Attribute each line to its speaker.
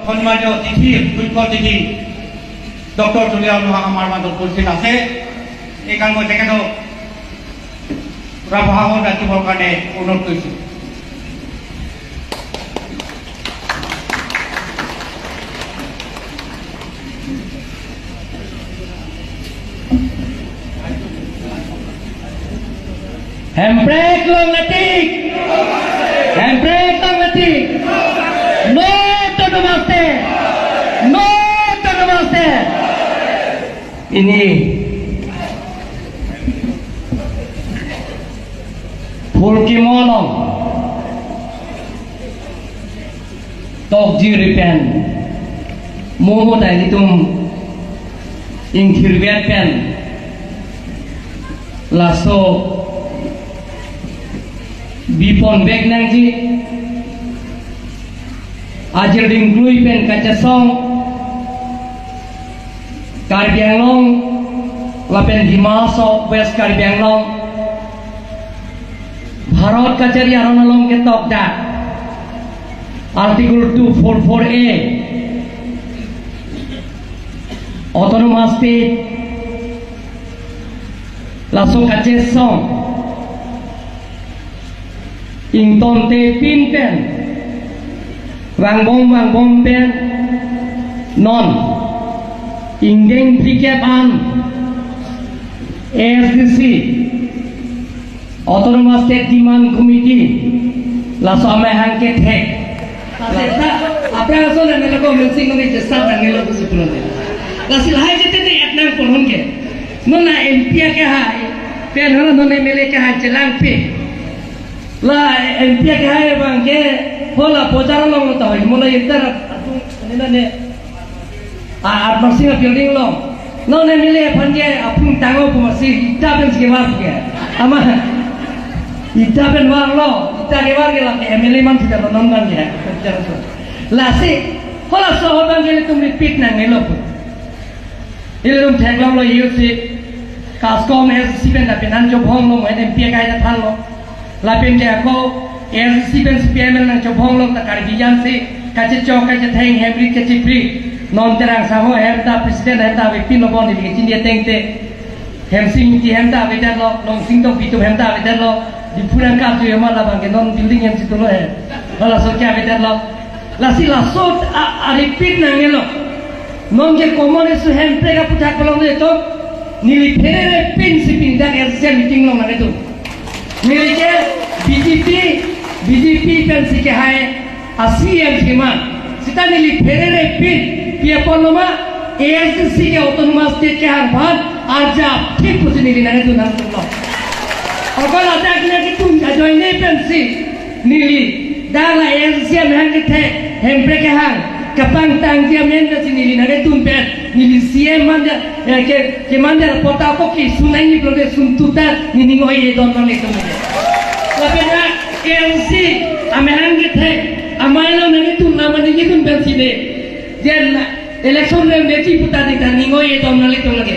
Speaker 1: সম্মানীয় অতিথি মুখ্য অতিথি ডক্টৰ তুলিয়া আমাৰ মাজত উপস্থিত আছে। এইকাৰণে মই তেখেতক ভাষণ ৰাখিবৰ কাৰণে অনুৰোধ কৰিছোঁ।
Speaker 2: Handbrake long letik, handbrake long letik. No to namaste, no to namaste. Ini Fulki molong, tok jiri pen, moho dah hitung, ingkir biar pen, lasso. Bipon beg nangji ajar ding glui pen kaca song Karbiang Long lapen Himalaya West Karbiang Long Bharat kachari arona long ke tok da Article 244A Autonomous State lasso kaca song Ington te pin pen wang bom pen non ingeng prikep an ASDC Autonomous State Demand Committee laso ame hangke thek aseta apna asole mele ko melsing ngi jessa dangelo kusupno de lasil hai jete te etnang porhon ke nona MP ke hai pen hona nona mele ke hai chelang pe la MP ke hai bang ke hola pojaran long ta hoy mola intar nena ne ar masing building long no ne mile phanje apun tango pumasi ita ben ke war ke ama ita ben war lo ita ke war ke la MLA man tidak non kan ya la se hola so bang ke tum repeat na ngelo ile rum thek long lo yu se kaskom es siben da penan jo bhong lo mo MP ke hai da than lo lapin ke ko LC ben SPML nang chobong long ta karbiyan se kache chok kache theng hybrid kache pri non terang saho hemta president hemta victim no bon di chin dia tengte hem sing ti hemta vedan lo long sing to pitu hemta vedan lo di puran ka tu yama la bang ke non building hem situ lo he hala so kya vedan lo la si la sot a repeat nang elo non ke common su hem prega puthak bolong de to nili phere pin sipin da LC meeting lo na tu nili ke BJP pensi ke hai ASEAN kiman sita nili phere pin pia poloma ASDC ke Autonomous State ke har bhan arja thik kuch nili na tu nam tu lo agar atak ne ki tu join ne pensi nili dala ASDC man ke the hempre ke har kapang tang dia men de nili na tu pen nili CM man ke man de pota ko ki sunai ni prode sun tuta nini ngoi e don le tu lapena LC amehan ke the amailo nani tu nama ni tu pensi de dia election re beti puta de ningo ye don le tu lage